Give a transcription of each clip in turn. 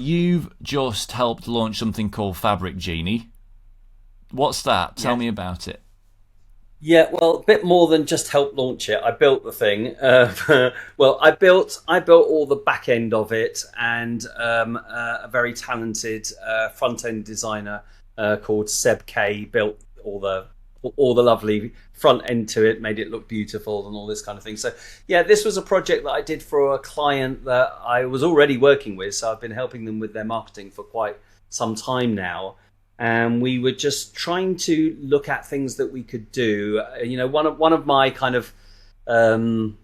You've just helped launch something called Fabric Genie. What's that? Tell Yeah. me about it. Yeah, well, a bit more than just help launch it. I built the thing. Well, I built all the back end of it, and a very talented front end designer called Seb K built all the lovely front end to it, made it look beautiful and all this kind of thing. So yeah, this was a project that I did for a client that I was already working with. So I've been helping them with their marketing for quite some time now, and we were just trying to look at things that we could do. One of my kind of um,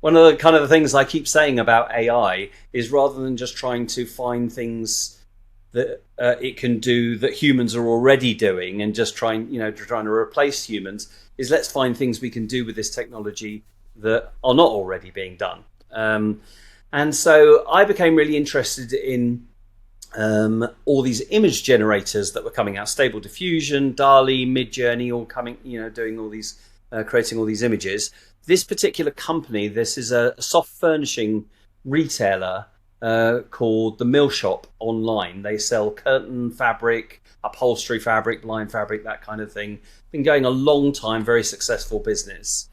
one of the kind of the things I keep saying about AI is rather than just trying to find things that it can do that humans are already doing and just trying to replace humans, is let's find things we can do with this technology that are not already being done. And so I became really interested in all these image generators that were coming out, Stable Diffusion, DALI, Midjourney, all coming, doing all these, creating all these images. This particular company, this is a soft furnishing retailer called the Mill Shop online. They sell curtain fabric, upholstery fabric, blind fabric, that kind of thing. Been going a long time, very successful business.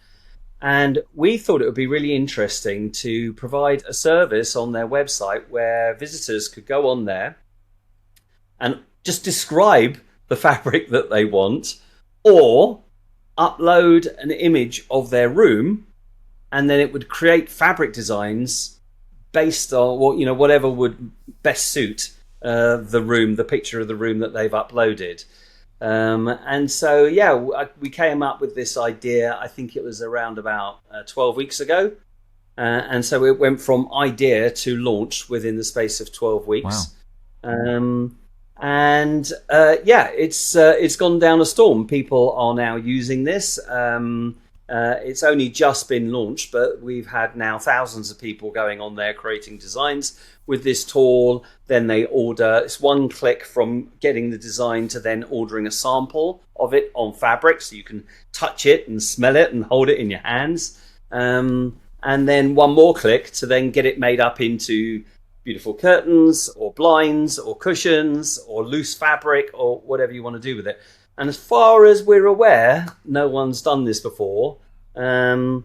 And we thought it would be really interesting to provide a service on their website where visitors could go on there and just describe the fabric that they want, or upload an image of their room, and then it would create fabric designs based on whatever would best suit the room, the picture of the room that they've uploaded. And so, yeah, we came up with this idea. I think it was around about 12 weeks ago. And so it went from idea to launch within the space of 12 Wow. weeks. Um, and it's gone down a storm. People are now using this. It's only just been launched, but we've had now thousands of people going on there creating designs with this tool. Then they order, it's one click from getting the design to then ordering a sample of it on fabric, so you can touch it and smell it and hold it in your hands. And then one more click to then get it made up into beautiful curtains or blinds or cushions or loose fabric or whatever you want to do with it. And as far as we're aware, no one's done this before. And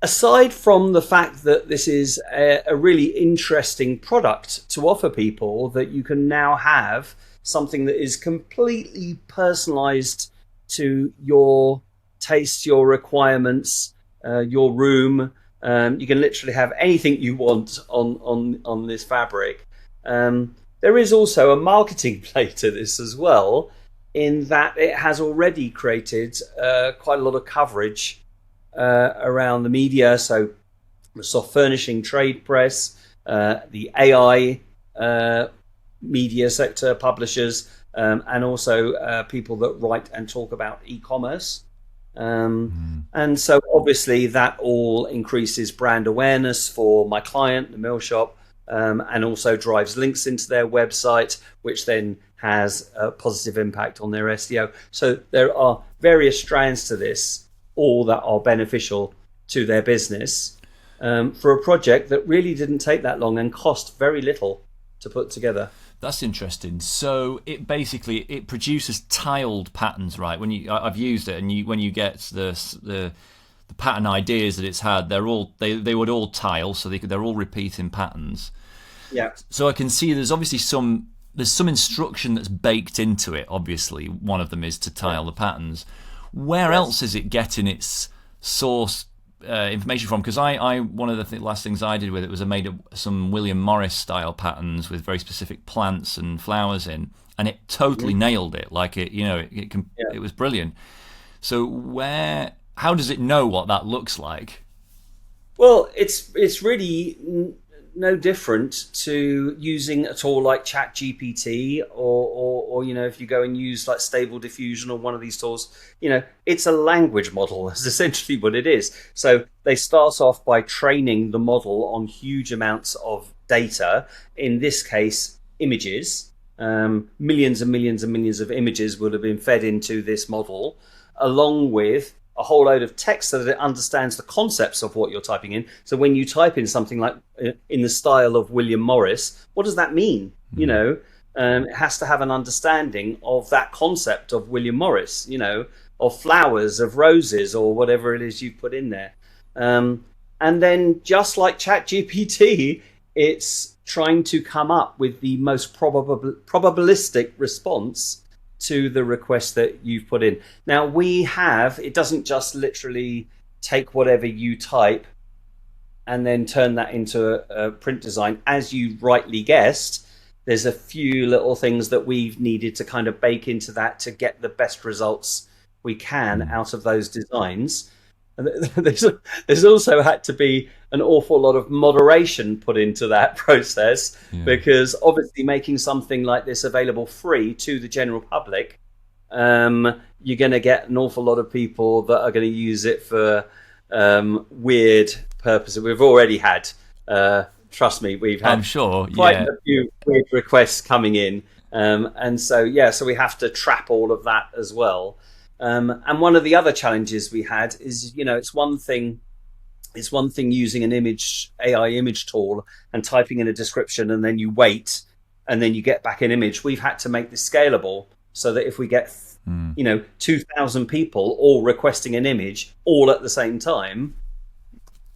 aside from the fact that this is a really interesting product to offer people, that you can now have something that is completely personalized to your taste, your requirements, your room. You can literally have anything you want on this fabric. There is also a marketing play to this as well, in that it has already created quite a lot of coverage around the media. So the soft furnishing trade press, the AI media sector, publishers, and also people that write and talk about e-commerce. Mm. And so obviously that all increases brand awareness for my client, the Mill Shop, and also drives links into their website, which then has a positive impact on their SEO. So there are various strands to this, all that are beneficial to their business, for a project that really didn't take that long and cost very little to put together. That's interesting. So it produces tiled patterns, right? I've used it, and when you get the pattern ideas that it's had, they would all tile, so they're all repeating patterns. Yeah. So I can see there's some instruction that's baked into it. Obviously, one of them is to Yeah. tile the patterns. Where Yes. else is it getting its source information from? Because I one of the last things I did with it was I made some William Morris style patterns with very specific plants and flowers in, and it totally Mhm. nailed it. Like Yeah. it was brilliant. So how does it know what that looks like? Well, it's really no different to using a tool like ChatGPT, or if you go and use like Stable Diffusion or one of these tools, it's a language model. That's essentially what it is. So they start off by training the model on huge amounts of data. In this case, images. Millions and millions and millions of images will have been fed into this model, along with a whole load of text so that it understands the concepts of what you're typing in. So when you type in something like in the style of William Morris, what does that mean? You know, it has to have an understanding of that concept of William Morris, you know, of flowers, of roses, or whatever it is you put in there. And then just like ChatGPT, it's trying to come up with the most probabilistic response to the request that you've put in. Now it doesn't just literally take whatever you type and then turn that into a print design. As you rightly guessed, there's a few little things that we've needed to kind of bake into that to get the best results we can out of those designs. And there's also had to be an awful lot of moderation put into that process, because obviously making something like this available free to the general public, you're going to get an awful lot of people that are going to use it for weird purposes. We've already had, trust me, we've had quite a few weird requests coming in. And so we have to trap all of that as well. And one of the other challenges we had is, you know, it's one thing using an AI image tool and typing in a description, and then you wait and then you get back an image. We've had to make this scalable so that if we get, 2,000 people all requesting an image all at the same time,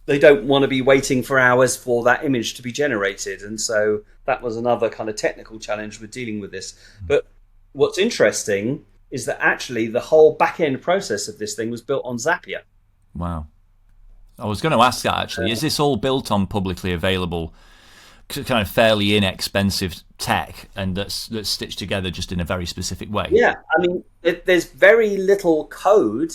they don't want to be waiting for hours for that image to be generated. And so that was another kind of technical challenge with dealing with this. But what's interesting is that actually the whole back-end process of this thing was built on Zapier. Wow. I was going to ask that, actually. Is this all built on publicly available, kind of fairly inexpensive tech, and that's stitched together just in a very specific way? Yeah, I mean, there's very little code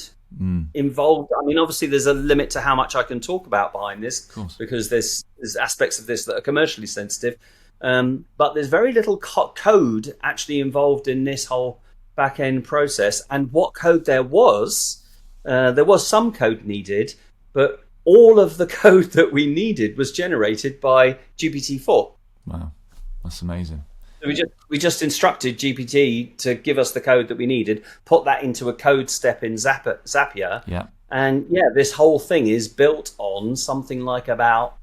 involved. I mean, obviously there's a limit to how much I can talk about behind this, because there's aspects of this that are commercially sensitive. But there's very little code actually involved in this whole back-end process. And what code there was some code needed, but all of the code that we needed was generated by GPT-4. Wow, that's amazing. So we just instructed GPT to give us the code that we needed, put that into a code step in Zapier, and this whole thing is built on something like about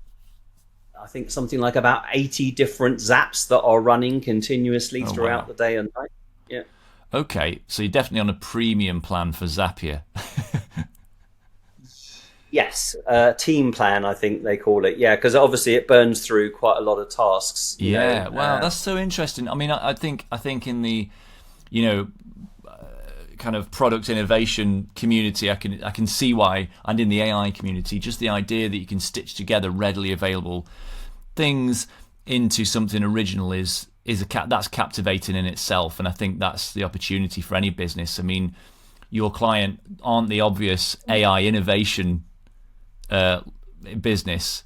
80 different zaps that are running continuously throughout the day and night. Yeah. Okay, so you're definitely on a premium plan for Zapier. Yes, team plan, I think they call it. Yeah, because obviously it burns through quite a lot of tasks. Wow, that's so interesting. I mean, I think in the, kind of product innovation community, I can see why, and in the AI community, just the idea that you can stitch together readily available things into something original is that's captivating in itself, and I think that's the opportunity for any business. I mean, your client aren't the obvious AI innovation business.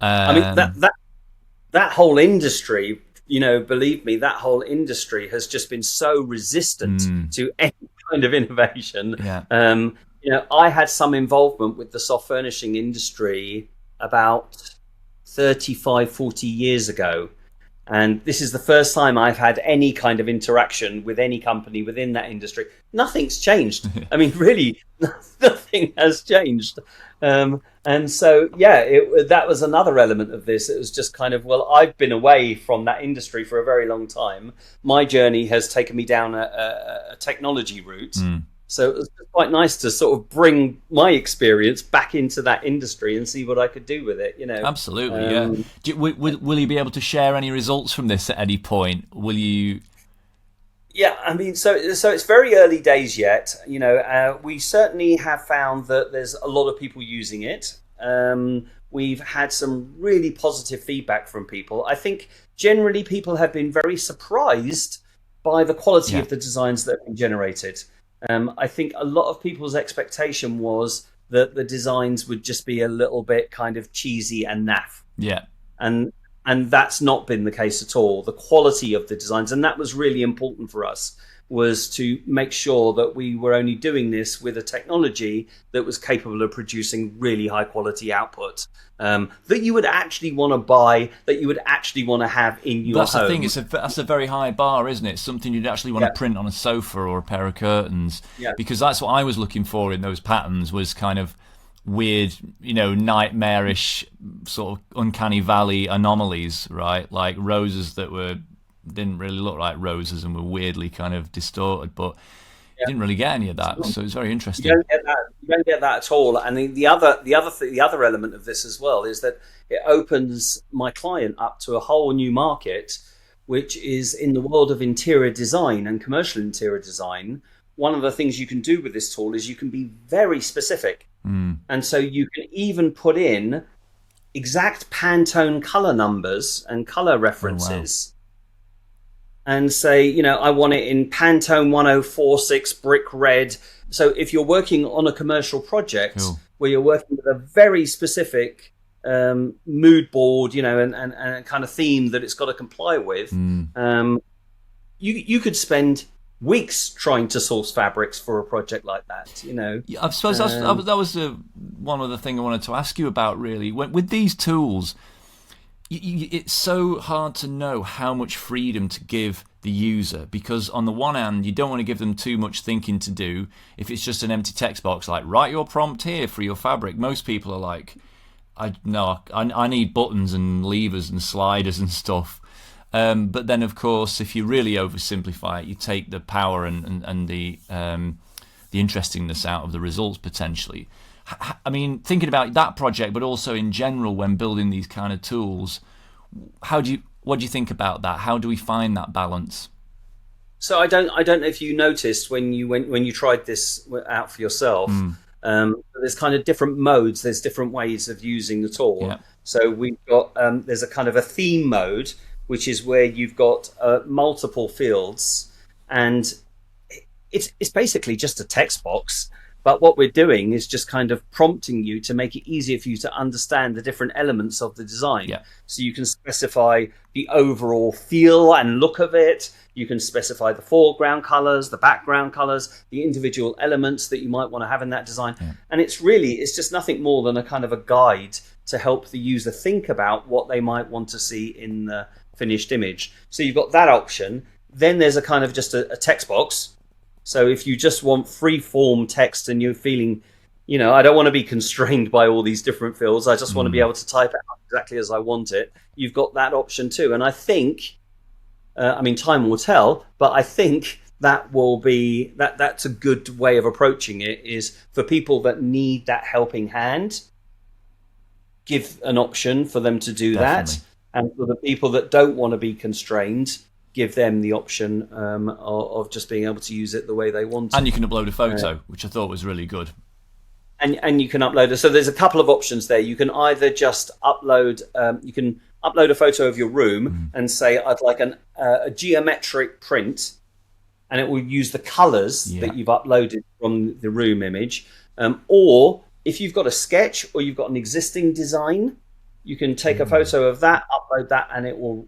I mean, that whole industry, believe me, that whole industry has just been so resistant to any kind of innovation. I had some involvement with the soft furnishing industry about 35, 40 years ago. And this is the first time I've had any kind of interaction with any company within that industry. Nothing's changed. I mean, really, nothing has changed. And so, that was another element of this. It was just kind of, I've been away from that industry for a very long time. My journey has taken me down a technology route. So it was quite nice to sort of bring my experience back into that industry and see what I could do with it. Absolutely, yeah. Will you be able to share any results from this at any point? Will you? Yeah, I mean, so it's very early days yet. We certainly have found that there's a lot of people using it. We've had some really positive feedback from people. I think generally people have been very surprised by the quality of the designs that have been generated. I think a lot of people's expectation was that the designs would just be a little bit kind of cheesy and naff. Yeah. And that's not been the case at all. The quality of the designs, and that was really important for us. was to make sure that we were only doing this with a technology that was capable of producing really high quality output, that you would actually want to buy, that you would actually want to have in your That's home. the thing. That's a very high bar, isn't it? Something you'd actually want to print on a sofa or a pair of curtains, because that's what I was looking for in those patterns, was kind of weird, nightmarish, sort of uncanny valley anomalies, right? Like roses that didn't really look like roses and were weirdly kind of distorted, but you didn't really get any of that. So it's very interesting. You don't get that at all. And the other element of this as well is that it opens my client up to a whole new market, which is in the world of interior design and commercial interior design. One of the things you can do with this tool is you can be very specific. And so you can even put in exact Pantone color numbers and color references. And say, I want it in Pantone 1046 brick red. So if you're working on a commercial project where you're working with a very specific mood board, and a kind of theme that it's got to comply with, you could spend weeks trying to source fabrics for a project like that. Yeah, I suppose that was one other thing I wanted to ask you about, really. With these tools, it's so hard to know how much freedom to give the user, because on the one hand you don't want to give them too much thinking to do. If it's just an empty text box like write your prompt here for your fabric, most people are like, I need buttons and levers and sliders and stuff. But then of course if you really oversimplify it, you take the power and the interestingness out of the results potentially. I mean, thinking about that project, but also in general when building these kind of tools, what do you think about that? How do we find that balance? So I don't know if you noticed when you tried this out for yourself. There's kind of different modes. There's different ways of using the tool. Yeah. So we've got there's a kind of a theme mode, which is where you've got multiple fields, and it's basically just a text box. But what we're doing is just kind of prompting you to make it easier for you to understand the different elements of the design. Yeah. So you can specify the overall feel and look of it. You can specify the foreground colors, the background colors, the individual elements that you might want to have in that design. Yeah. And it's just nothing more than a kind of a guide to help the user think about what they might want to see in the finished image. So you've got that option. Then there's a kind of just a text box. So if you just want free form text and you're feeling, I don't want to be constrained by all these different fields, I just want to be able to type it out exactly as I want it, you've got that option too. And I think, time will tell, but I think that will be, that's a good way of approaching it, is for people that need that helping hand, give an option for them to do that. And for the people that don't want to be constrained, give them the option of just being able to use it the way they want. And you can upload a photo, which I thought was really good. And you can upload it. So there's a couple of options there. You can either just upload, a photo of your room and say, I'd like a geometric print, and it will use the colors that you've uploaded from the room image. Or if you've got a sketch or you've got an existing design, you can take a photo of that, upload that, and it will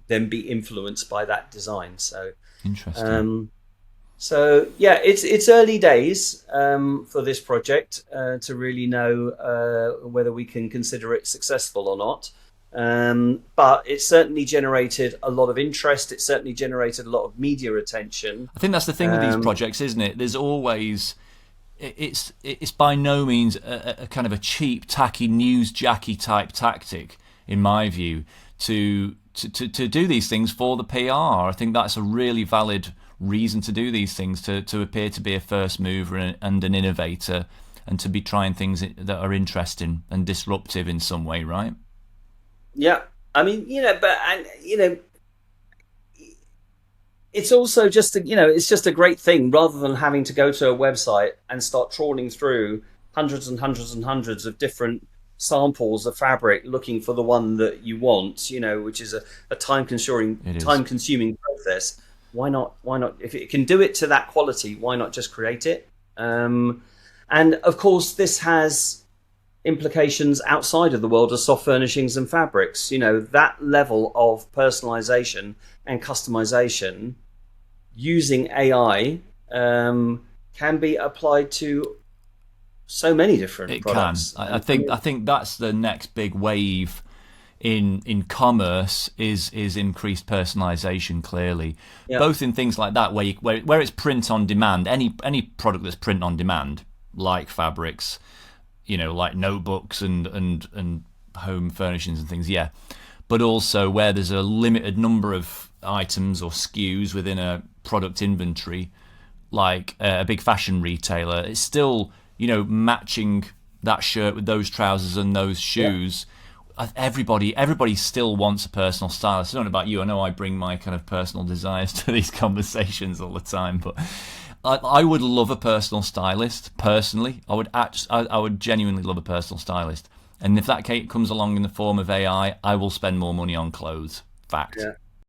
then be influenced by that design. So interesting. It's early days for this project to really know whether we can consider it successful or not. But it certainly generated a lot of interest. It certainly generated a lot of media attention. I think that's the thing with these projects, isn't it? There's always, it's by no means a kind of a cheap, tacky, newsjacky type tactic, in my view, to do these things for the PR. I think that's a really valid reason to do these things, to appear to be a first mover and an innovator, and to be trying things that are interesting and disruptive in some way, right? Yeah, it's also just it's just a great thing, rather than having to go to a website and start trawling through hundreds and hundreds and hundreds of different samples of fabric looking for the one that you want, which is a time-consuming process. Why not? If it can do it to that quality, why not just create it? And of course, this has implications outside of the world of soft furnishings and fabrics. That level of personalization and customization using AI can be applied to so many different It can. products. I think that's the next big wave in commerce is increased personalization. Clearly, Yeah, both in things like that where it's print on demand. Any product that's print on demand, like fabrics, like notebooks and home furnishings and things. Yeah, but also where there's a limited number of items or SKUs within a product inventory, like a big fashion retailer, it's still matching that shirt with those trousers and those yeah, shoes. Everybody still wants a personal stylist. I don't know about you. I know I bring my kind of personal desires to these conversations all the time, but I would love a personal stylist personally. I would genuinely love a personal stylist. And if that comes along in the form of AI, I will spend more money on clothes. Fact. yeah.